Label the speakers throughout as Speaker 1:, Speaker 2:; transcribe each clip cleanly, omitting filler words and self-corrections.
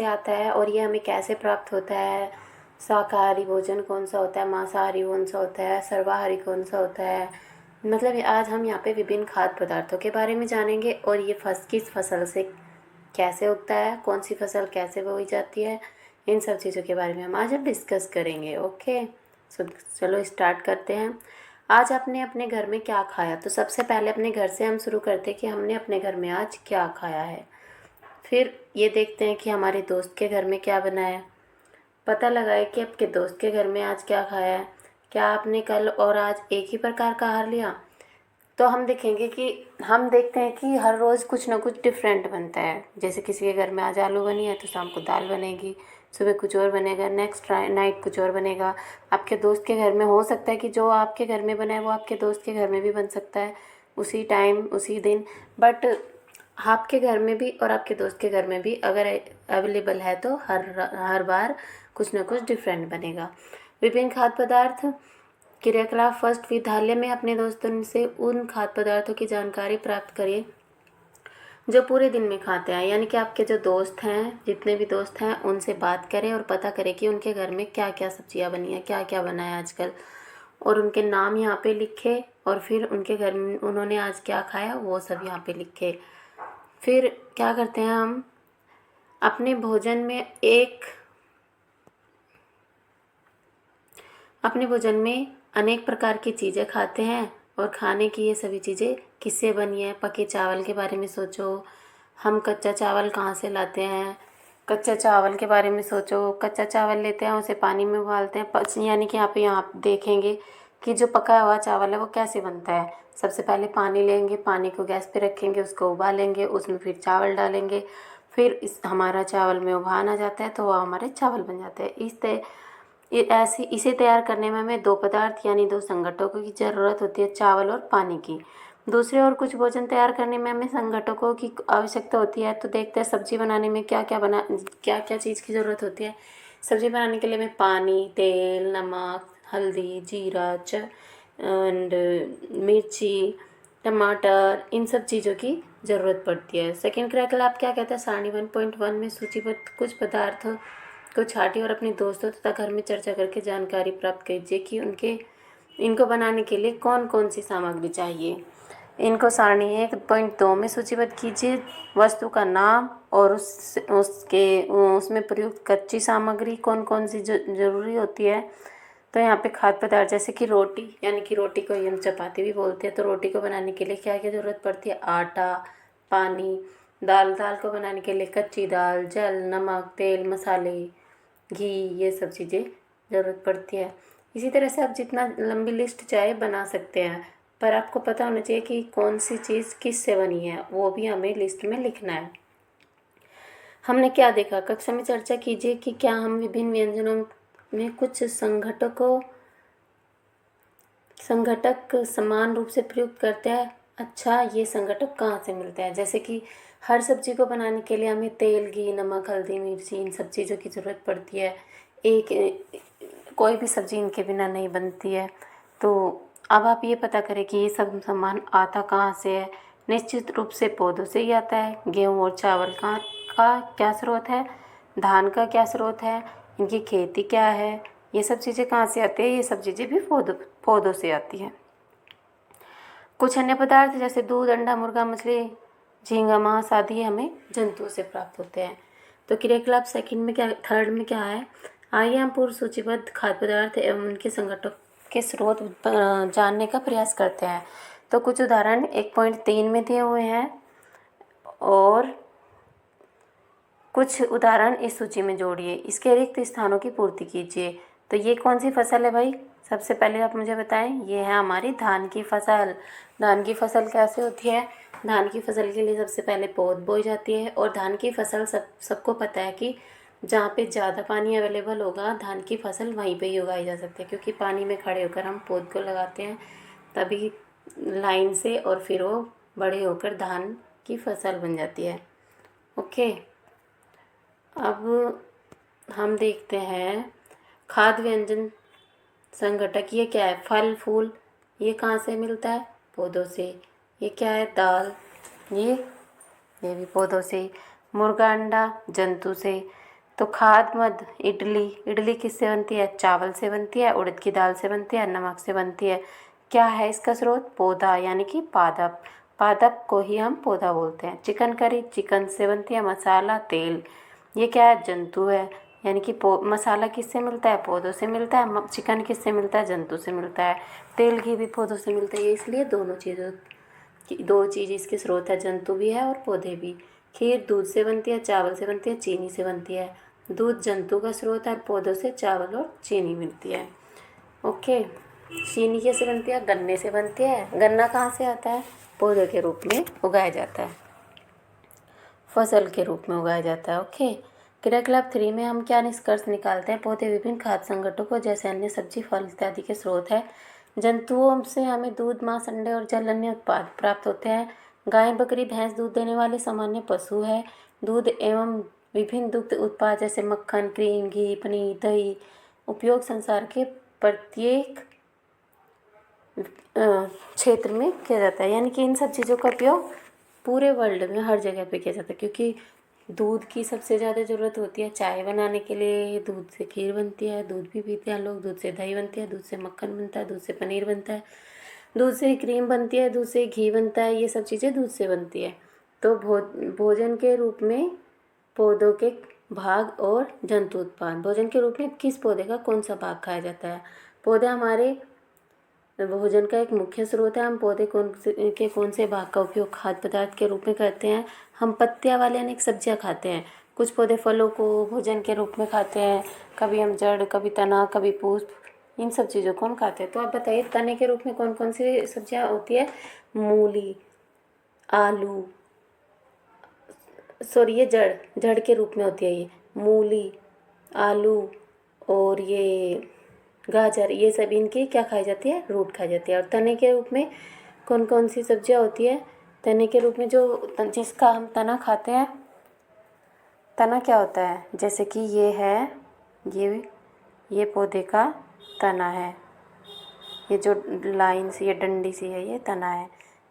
Speaker 1: से आता है और ये हमें कैसे प्राप्त होता है, शाकाहारी भोजन कौन सा होता है, मांसाहारी कौन सा होता है, सर्वाहारी कौन सा होता है। मतलब आज हम यहाँ पे विभिन्न खाद्य पदार्थों के बारे में जानेंगे और ये किस फसल से कैसे उगता है, कौन सी फसल कैसे बोई जाती है, इन सब चीज़ों के बारे में हम आज डिस्कस करेंगे। ओके, सो चलो स्टार्ट करते हैं। आज आपने अपने घर में क्या खाया? तो सबसे पहले अपने घर से हम शुरू करते हैं कि हमने अपने घर में आज क्या खाया है। फिर ये देखते हैं कि हमारे दोस्त के घर में क्या बना है। पता लगाए कि आपके दोस्त के घर में आज क्या खाया है। क्या आपने कल और आज एक ही प्रकार का आहार लिया? तो हम देखते हैं कि हर रोज़ कुछ ना कुछ डिफरेंट बनता है। जैसे किसी के घर में आज आलू बनी है तो शाम को दाल बनेगी, सुबह कुछ और बनेगा, नेक्स्ट नाइट कुछ और बनेगा। आपके दोस्त के घर में हो सकता है कि जो आपके घर में बना है वो आपके दोस्त के घर में भी बन सकता है उसी टाइम उसी दिन। बट आपके घर में भी और आपके दोस्त के घर में भी अगर अवेलेबल है तो हर बार कुछ ना कुछ डिफरेंट बनेगा। विभिन्न खाद्य पदार्थ क्रियाकलाप। फर्स्ट, विद्यालय में अपने दोस्तों से उन खाद्य पदार्थों की जानकारी प्राप्त करिए जो पूरे दिन में खाते हैं। यानी कि आपके जो दोस्त हैं, जितने भी दोस्त हैं, उनसे बात करें और पता करें कि उनके घर में क्या क्या सब्जियां बनी हैं, क्या क्या बना है आजकल, और उनके नाम यहाँ पे लिखे और फिर उनके घर में उन्होंने आज क्या खाया वो सब यहाँ पे लिखे। फिर क्या करते हैं हम अपने भोजन में अपने भोजन में अनेक प्रकार की चीज़ें खाते हैं और खाने की ये सभी चीज़ें किससे बनी है। पके चावल के बारे में सोचो, हम कच्चा चावल कहाँ से लाते हैं, कच्चा चावल के बारे में सोचो। कच्चा चावल लेते हैं, उसे पानी में उबालते हैं, यानी कि यहाँ देखेंगे कि जो पका हुआ चावल है वो कैसे बनता है। सबसे पहले पानी लेंगे, पानी को गैस पे रखेंगे, उसको उबालेंगे, उसमें फिर चावल डालेंगे, फिर हमारा चावल में उबाल आ जाता है तो वह हमारे चावल बन जाते हैं। इसे तैयार करने में हमें दो पदार्थ यानी दो संघटकों की ज़रूरत होती है, चावल और पानी की। दूसरे और कुछ भोजन तैयार करने में हमें संघटकों की आवश्यकता होती है। तो देखते हैं सब्जी बनाने में क्या क्या चीज़ की ज़रूरत होती है। सब्जी बनाने के लिए हमें पानी, तेल, नमक, हल्दी, जीरा, एंड मिर्ची, टमाटर, इन सब चीज़ों की ज़रूरत पड़ती है। सेकेंड क्रियाकलाप क्या कहता है? सारणी 1.1 में सूचीबद्ध कुछ पदार्थों को छाटिए और अपने दोस्तों तथा घर में चर्चा करके जानकारी प्राप्त कीजिए कि इनको बनाने के लिए कौन कौन सी सामग्री चाहिए। इनको सारणी 1.2 में सूचीबद्ध कीजिए। वस्तु का नाम और उसमें प्रयुक्त कच्ची सामग्री कौन कौन सी जरूरी होती है। तो यहाँ पे खाद्य पदार्थ जैसे कि रोटी, यानी कि रोटी को हम चपाती भी बोलते हैं। तो रोटी को बनाने के लिए क्या क्या ज़रूरत पड़ती है? आटा, पानी। दाल को बनाने के लिए कच्ची दाल, जल, नमक, तेल, मसाले, घी, ये सब चीज़ें ज़रूरत पड़ती है। इसी तरह से आप जितना लंबी लिस्ट चाहे बना सकते हैं, पर आपको पता होना चाहिए कि कौन सी चीज़ किस से बनी है, वो भी हमें लिस्ट में लिखना है। हमने क्या देखा? कक्षा में चर्चा कीजिए कि क्या हम विभिन्न व्यंजनों में कुछ संघटक समान रूप से प्रयुक्त करते हैं। अच्छा, ये संघटक कहाँ से मिलते हैं? जैसे कि हर सब्जी को बनाने के लिए हमें तेल, घी, नमक, हल्दी, मिर्ची, इन सब चीज़ों की ज़रूरत पड़ती है। कोई भी सब्ज़ी इनके बिना नहीं बनती है। तो अब आप ये पता करें कि ये सब सामान आता कहाँ से है। निश्चित रूप से पौधों से ही आता है। गेहूँ और चावल का क्या स्रोत है, धान का क्या स्रोत है, इनकी खेती क्या है, ये सब चीज़ें कहाँ से आती है? ये सब चीज़ें भी पौधों से आती हैं। कुछ अन्य पदार्थ जैसे दूध, अंडा, मुर्गा, मछली, झींगा, मांस आदि हमें जंतुओं से प्राप्त होते हैं। तो क्रियाकलाप थर्ड में क्या है? आइए हम पूर्व सूचीबद्ध खाद्य पदार्थ एवं उनके संगठनों के स्रोत जानने का प्रयास करते हैं। तो कुछ उदाहरण 1.3 में दिए हुए हैं और कुछ उदाहरण इस सूची में जोड़िए। इसके रिक्त स्थानों की पूर्ति कीजिए। तो ये कौन सी फसल है भाई? सबसे पहले आप मुझे बताएं। ये है हमारी धान की फसल। धान की फसल कैसे होती है? धान की फसल के लिए सबसे पहले पौध बोई जाती है और धान की फसल सबको पता है कि जहाँ पे ज़्यादा पानी अवेलेबल होगा धान की फसल वहीं पे ही उगाई जा सकती है, क्योंकि पानी में खड़े होकर हम पौध को लगाते हैं तभी लाइन से, और फिर वो बड़े होकर धान की फसल बन जाती है। ओके, अब हम देखते हैं खाद्य व्यंजन संघटक। ये क्या है? फल फूल, ये कहाँ से मिलता है? पौधों से। ये क्या है? दाल, ये भी पौधों से। मुर्गा अंडा, जंतु से। तो खाद मद इडली, इडली किससे बनती है? चावल से बनती है, उड़द की दाल से बनती है, नमक से बनती है। क्या है इसका स्रोत? पौधा, यानी कि पादप। पादप को ही हम पौधा बोलते हैं। चिकन करी चिकन से बनती है। मसाला तेल, ये क्या है? जंतु है। यानी कि मसाला किससे मिलता है? पौधों से मिलता है। चिकन किससे मिलता है? जंतु से मिलता है। तेल घी भी पौधों से मिलता है। इसलिए दोनों चीज़ों की, दो चीज़ इसके स्रोत है, जंतु भी है और पौधे भी। खीर दूध से बनती है, चावल से बनती है, चीनी से बनती है। दूध जंतु का स्रोत है, पौधों से चावल और चीनी मिलती है। ओके। चीनी कैसे बनती है? गन्ने से बनती है। गन्ना कहाँ से आता है? पौधे के रूप में उगाया जाता है, फसल के रूप में उगाया जाता है। ओके। क्रियाकलाप 3 में हम क्या निष्कर्ष निकालते हैं? पौधे विभिन्न खाद्य संगठनों जैसे अन्य सब्जी फल इत्यादि के स्रोत है। जंतुओं से हमें दूध, मांस, अंडे और जल अन्य उत्पाद प्राप्त होते हैं। गाय, बकरी, भैंस दूध देने वाले सामान्य पशु है। दूध एवं विभिन्न दुग्ध उत्पाद जैसे मक्खन, क्रीम, घी, पनीर, दही उपयोग संसार के प्रत्येक क्षेत्र में किया जाता है। यानी कि इन सब चीज़ों का उपयोग पूरे वर्ल्ड में हर जगह पे किया जाता है, क्योंकि दूध की सबसे ज़्यादा ज़रूरत होती है चाय बनाने के लिए। दूध से खीर बनती है, दूध भी पीते हैं लोग। दूध से दही बनती है, दूध से मक्खन बनता है, दूध से पनीर बनता है, दूध से क्रीम बनती है, दूध से घी बनता है। ये सब चीज़ें दूध से बनती है। तो भोजन के रूप में पौधों के भाग और जंतु उत्पाद। भोजन के रूप में किस पौधे का कौन सा भाग खाया जाता है? पौधा हमारे भोजन का एक मुख्य स्रोत है। हम पौधे कौन से भाग का उपयोग खाद्य पदार्थ के रूप में करते हैं? हम पत्तियां वाले अनेक सब्जियां खाते हैं। कुछ पौधे फलों को भोजन के रूप में खाते हैं। कभी हम जड़, कभी तना, कभी पुष्प, इन सब चीज़ों को हम खाते हैं। तो आप बताइए, तने के रूप में कौन कौन सी सब्जियां होती है? मूली, आलू, सॉरी ये जड़ जड़ के रूप में होती है। ये मूली, आलू और ये गाजर, ये सब इनकी क्या खाई जाती है? रूट खाई जाती है। और तने के रूप में कौन कौन सी सब्जियां होती है? तने के रूप में जिसका हम तना खाते हैं, तना क्या होता है? जैसे कि ये है, ये पौधे का तना है। ये जो लाइन सी, ये डंडी सी है, ये तना है।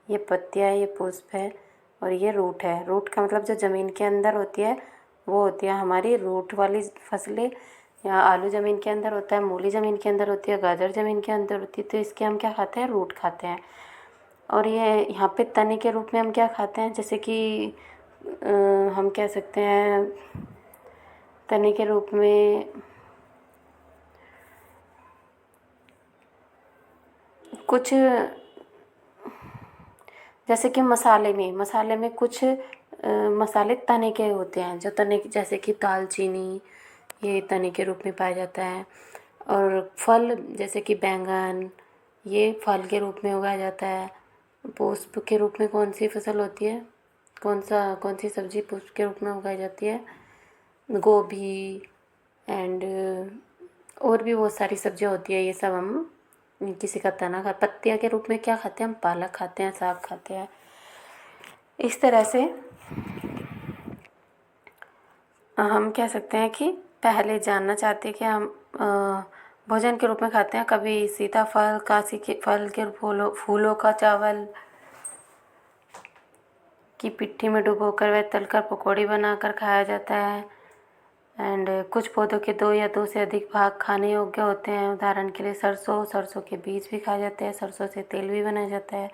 Speaker 1: ये पत्तियाँ है, ये पुष्प है और ये रूट है। रूट का मतलब जो ज़मीन के अंदर होती है वो होती है हमारी रूट वाली फसलें। या आलू ज़मीन के अंदर होता है, मूली ज़मीन के अंदर होती है, गाजर ज़मीन के अंदर होती है। तो इसके हम क्या खाते हैं? रूट खाते हैं। और ये यहाँ पे तने के रूप में हम क्या खाते हैं? जैसे कि हम कह सकते हैं तने के रूप में कुछ, जैसे कि मसाले में कुछ मसाले तने के होते हैं, जो तने, जैसे कि दालचीनी, ये तने के रूप में पाया जाता है। और फल जैसे कि बैंगन, ये फल के रूप में उगाया जाता है। पुष्प के रूप में कौन सी फसल होती है? कौन सी सब्जी पुष्प के रूप में उगाई जाती है? गोभी एंड और भी बहुत सारी सब्जियां होती है। ये सब हम किसी का तना खा। पत्तियाँ के रूप में क्या खाते हैं? हम पालक खाते हैं, साग खाते हैं। इस तरह से हम कह सकते हैं कि पहले जानना चाहते हैं कि हम भोजन के रूप में खाते हैं कभी सीताफल, काशी के फल के फूलों का चावल की पिट्ठी में डुबोकर व तलकर पकौड़ी बनाकर खाया जाता है। एंड कुछ पौधों के 2 या 2 से अधिक भाग खाने योग्य होते हैं। उदाहरण के लिए सरसों के बीज भी खाए जाते हैं। सरसों से तेल भी बनाया जाता है।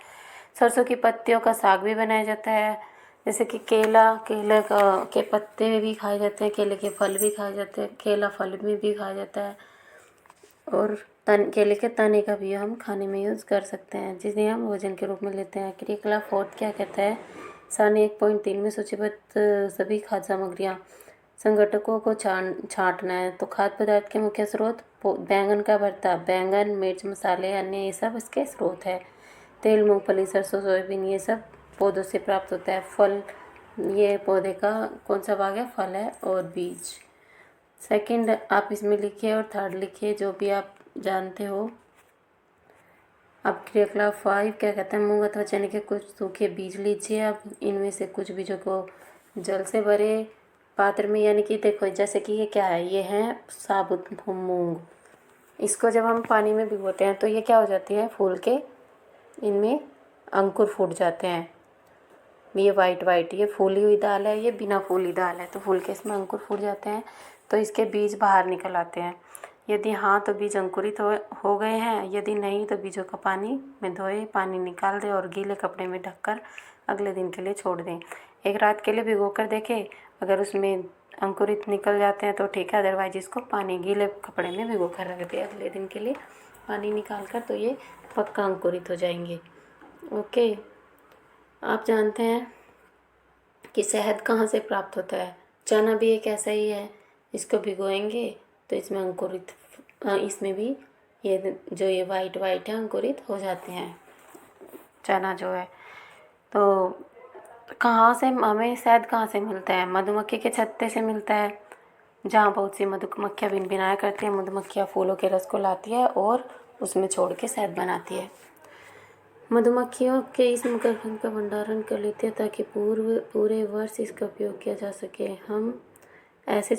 Speaker 1: सरसों की पत्तियों का साग भी बनाया जाता है। जैसे कि केले के पत्ते भी खाए जाते हैं, केले के फल भी खाए जाते हैं, केला फल में भी खाया जाता है। और केले के तने का भी हम खाने में यूज़ कर सकते हैं, जिसे हम भोजन के रूप में लेते हैं। क्रियाकलाप 4 क्या कहता है? सारणी 1.3 में सूचीबद्ध सभी खाद्य सामग्रियाँ संगठकों को छांटना है। तो खाद्य पदार्थ के मुख्य स्रोत बैंगन का भरता, बैंगन, मिर्च, मसाले, अन्य, ये सब इसके स्रोत है। तेल, मूंगफली, सरसों, सोयाबीन, ये सब पौधों से प्राप्त होता है। फल, ये पौधे का कौन सा भाग है? फल है और बीज। सेकंड आप इसमें लिखिए और थर्ड लिखिए जो भी आप जानते हो। अब क्रियाकलाप 5 क्या कहता है? मूंग अथवा चने के कुछ सूखे बीज लीजिए। अब इनमें से कुछ बीजों को जल से भरे पात्र में, यानी कि देखो जैसे कि ये क्या है? ये है साबुत मूंग। इसको जब हम पानी में भिगोते हैं तो ये क्या हो जाती है? फूल के इनमें अंकुर फूट जाते हैं। ये वाइट ये फूली हुई दाल है, ये बिना फूली दाल है। तो फूल के इसमें अंकुर फूट जाते हैं तो इसके बीज बाहर निकल आते हैं। यदि हाँ तो बीज अंकुरित हो गए हैं, यदि नहीं तो बीजों का पानी में धोए, पानी निकाल दें और गीले कपड़े में ढककर अगले दिन के लिए छोड़ दें। एक रात के लिए भिगो कर देखें, अगर उसमें अंकुरित निकल जाते हैं तो ठीक है, अदरवाइज इसको पानी गीले कपड़े में भिगो कर रख दें अगले दिन के लिए पानी निकाल कर, तो ये पक्का अंकुरित हो जाएंगे। ओके, आप जानते हैं कि शहद कहाँ से प्राप्त होता है? चना भी एक ऐसा ही है, इसको भिगोएंगे तो इसमें अंकुरित इसमें भी ये वाइट है अंकुरित हो जाते हैं चना जो है। तो कहाँ से हमें शहद कहाँ से मिलता है? मधुमक्खी के छत्ते से मिलता है, जहाँ बहुत सी मधुमक्खियाँ भिनभिनाया करती हैं। मधुमक्खियाँ फूलों के रस को लाती है और उसमें छोड़ के शहद बनाती है। मधुमक्खियों के इस मकरंद का भंडारण कर लेते हैं ताकि पूरे वर्ष इसका उपयोग किया जा सके। हम ऐसे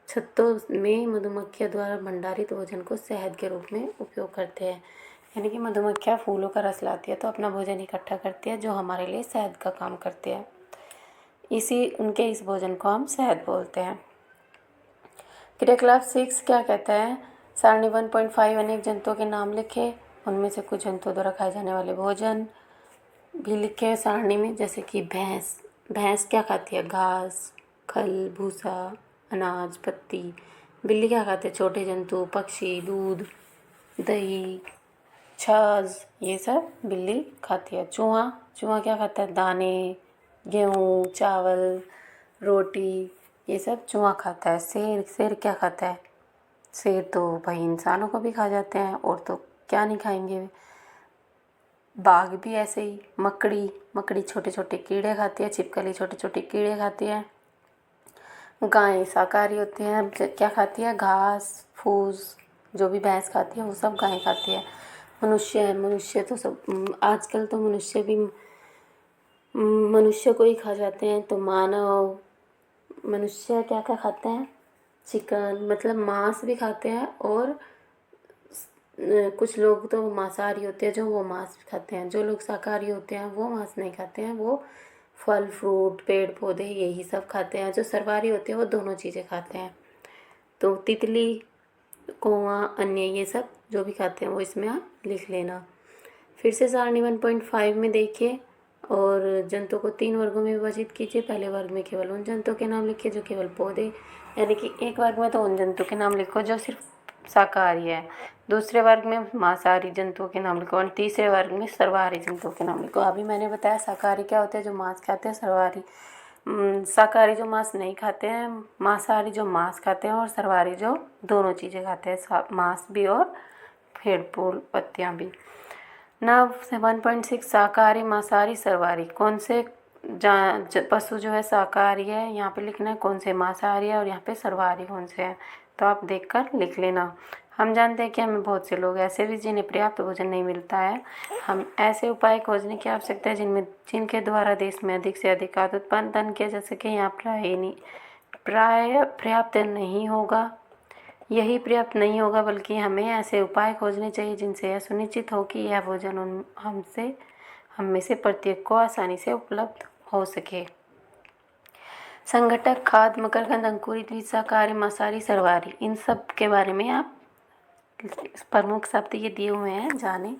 Speaker 1: छत्तों में मधुमक्खियों द्वारा भंडारित भोजन को शहद के रूप में उपयोग करते हैं। यानी कि मधुमक्खियाँ फूलों का रस लाती है तो अपना भोजन इकट्ठा करती है, जो हमारे लिए शहद का काम करते हैं। उनके इस भोजन को हम शहद बोलते हैं। क्रियाकलाप 6 क्या कहता है? सारणी 1.5 अनेक जंतुओं के नाम लिखे, उनमें से कुछ जंतुओं द्वारा खाए जाने वाले भोजन भी लिखे सारणी में, जैसे कि भैंस क्या खाती है? घास, खल, भूसा, अनाज, पत्ती। बिल्ली क्या खाती है? छोटे जंतु, पक्षी, दूध, दही, छाछ, ये सब बिल्ली खाती है। चूहा क्या खाता है? दाने, गेहूँ, चावल, रोटी, ये सब चूहा खाता है। शेर क्या खाता है? शेर तो भाई इंसानों को भी खा जाते हैं, और तो क्या नहीं खाएंगे। बाघ भी ऐसे ही। मकड़ी छोटे छोटे कीड़े खाती है, छिपकली छोटे छोटे कीड़े खाती है। गाय शाकाहारी होती हैं, क्या खाती है? घास फूस, जो भी भैंस खाती है वो सब गाय खाती है। मनुष्य तो सब आजकल तो मनुष्य को ही खा जाते हैं। तो मनुष्य क्या क्या खाते हैं? चिकन, मतलब मांस भी खाते हैं, और कुछ लोग तो मांसाहारी होते हैं जो वो मांस खाते हैं। जो लोग शाकाहारी होते हैं वो मांस नहीं खाते हैं, वो फल फ्रूट पेड़ पौधे यही सब खाते हैं। जो सर्वाहारी होते हैं वो दोनों चीज़ें खाते हैं। तो तितली, कौवा, अन्य ये सब जो भी खाते हैं वो इसमें आप लिख लेना। फिर से सारणी 1.5 में देखिए और जंतुओं को 3 वर्गों में विभाजित कीजिए। पहले वर्ग में केवल उन जंतुओं के नाम लिखिए जो केवल पौधे, यानी कि एक वर्ग में तो उन जंतुओं के नाम लिखो जो सिर्फ शाकाहारी है, दूसरे वर्ग में मांसाहारी जंतुओं के नाम लिखो, और तीसरे वर्ग में सर्वाहारी जंतुओं के नाम लिखो। अभी मैंने बताया शाकाहारी क्या होते हैं? जो मांस खाते हैं। शाकाहारी जो मांस नहीं खाते हैं, मांसाहारी जो मांस खाते हैं, और सर्वाहारी जो दोनों चीज़ें खाते हैं, मांस भी और पेड़ फूल पत्तियाँ भी। ना 7.6 शाकाहारी मांसाहारी सर्वाहारी, कौन से पशु जो है शाकाहारी है यहाँ पे लिखना है, कौन से मांसाहारी है, और यहाँ पे सर्वाहारी कौन से हैं, तो आप देखकर लिख लेना। हम जानते हैं कि हमें बहुत से लोग ऐसे भी जिन्हें पर्याप्त भोजन नहीं मिलता है। हम ऐसे उपाय खोजने की आवश्यकता है जिनके द्वारा देश में अधिक से अधिक खाद्य उत्पादन किया जा सके। यहाँ प्राय पर्याप्त नहीं होगा, यही पर्याप्त नहीं होगा, बल्कि हमें ऐसे उपाय खोजने चाहिए जिनसे यह सुनिश्चित हो कि यह भोजन हम में से प्रत्येक को आसानी से उपलब्ध हो सके। संघटक, खाद्य, मकरंद, अंकुरित बीज, शाकाहारी, मांसाहारी, सर्वाहारी, इन सब के बारे में आप प्रमुख शब्द ये दिए हुए हैं जाने।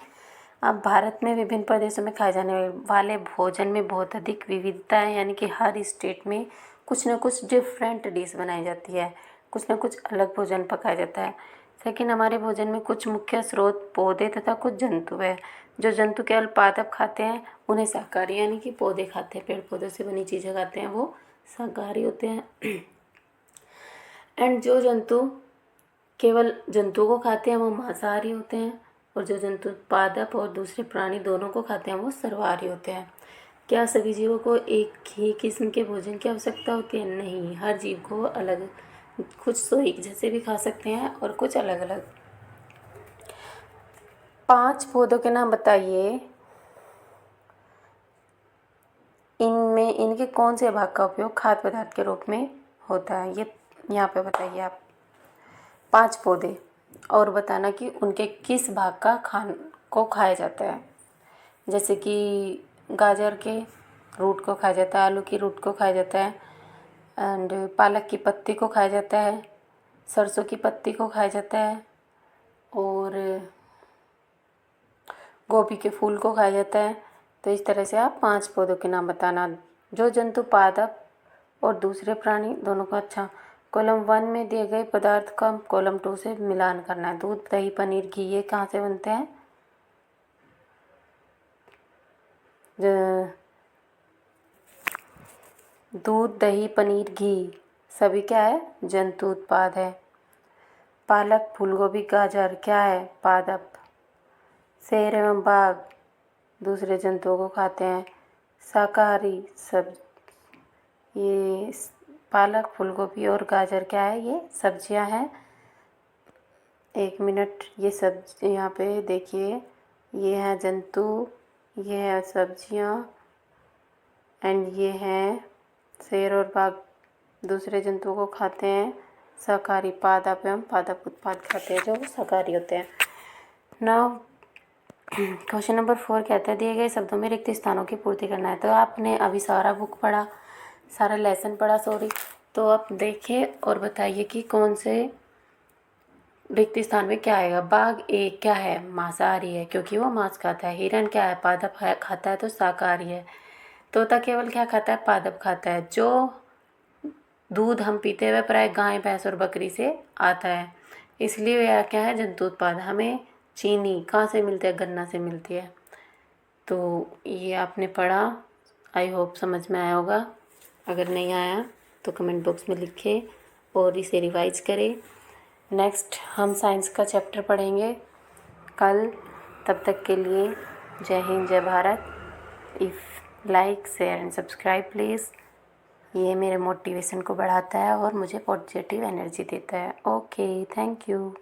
Speaker 1: अब भारत में विभिन्न प्रदेशों में खाए जाने वाले भोजन में बहुत अधिक विविधता है, यानी कि हर स्टेट में कुछ न कुछ डिफरेंट डिश बनाई जाती है, कुछ न कुछ अलग भोजन पकाया जाता है। लेकिन हमारे भोजन में कुछ मुख्य स्रोत पौधे तथा कुछ जंतु है। जो जंतु केवल पादप खाते हैं उन्हें शाकाहारी, यानी कि पौधे खाते हैं, पेड़ पौधों से बनी चीज़ें खाते हैं, वो शाकाहारी होते हैं। एंड जो जंतु केवल जंतुओं को खाते हैं वो मांसाहारी होते हैं, और जो जंतु पादप और दूसरे प्राणी दोनों को खाते हैं वो सर्वाहारी होते हैं। क्या सभी जीवों को एक ही किस्म के भोजन की आवश्यकता होती है? नहीं, हर जीव को अलग, कुछ तो एक जैसे भी खा सकते हैं और कुछ अलग अलग। 5 पौधों के नाम बताइए, इनमें इनके कौन से भाग का उपयोग खाद्य पदार्थ के रूप में होता है? ये यहाँ पे बताइए आप 5 पौधे, और बताना कि उनके किस भाग का को खाया जाता है। जैसे कि गाजर के रूट को खाया जाता है, आलू की रूट को खाया जाता है, एंड पालक की पत्ती को खाया जाता है, सरसों की पत्ती को खाया जाता है, और गोभी के फूल को खाया जाता है। तो इस तरह से आप 5 पौधों के नाम बताना, जो जंतु पादप और दूसरे प्राणी दोनों का। अच्छा, कॉलम 1 में दिए गए पदार्थ का कॉलम 2 से मिलान करना है। दूध, दही, पनीर, घी, ये कहाँ से बनते हैं? दूध, दही, पनीर, घी सभी क्या है? जंतु उत्पाद है। पालक, फूलगोभी, गाजर क्या है? पादप। शेर एवं बाघ दूसरे जंतुओं को खाते हैं। शाकाहारी सब ये पालक, फूलगोभी और गाजर क्या है? ये सब्जियां हैं। 1 मिनट, ये सब यहाँ पे देखिए, ये है जंतु, ये है सब्जियां, एंड ये हैं शेर और बाघ दूसरे जंतुओं को खाते हैं। शाकाहारी पादप एवं पादप उत्पाद खाते हैं जो शाकाहारी होते हैं। नाउ क्वेश्चन नंबर 4 कहता है दिए गए शब्दों में रिक्त स्थानों की पूर्ति करना है। तो आपने अभी सारा बुक पढ़ा, सारा लेसन पढ़ा, सॉरी। तो आप देखिए और बताइए कि कौन से रिक्त स्थान में क्या आएगा। बाघ एक क्या है? मांसाहारी है क्योंकि वो मांस खाता है। हिरन क्या है? पादप खाता है तो शाकाहारी है। तोता केवल क्या खाता है? पादप खाता है। जो दूध हम पीते हुए प्राय गाय, भैंस और बकरी से आता है, इसलिए यह क्या है? जंतु उत्पाद। हमें चीनी कहाँ से मिलती है? गन्ना से मिलती है। तो ये आपने पढ़ा, आई होप समझ में आया होगा। अगर नहीं आया तो कमेंट बॉक्स में लिखें और इसे रिवाइज करें। नेक्स्ट हम साइंस का चैप्टर पढ़ेंगे कल। तब तक के लिए जय हिंद, जय Bharat. If like, share and subscribe please. ये मेरे मोटिवेशन को बढ़ाता है और मुझे पॉजिटिव एनर्जी देता है। Okay, thank you.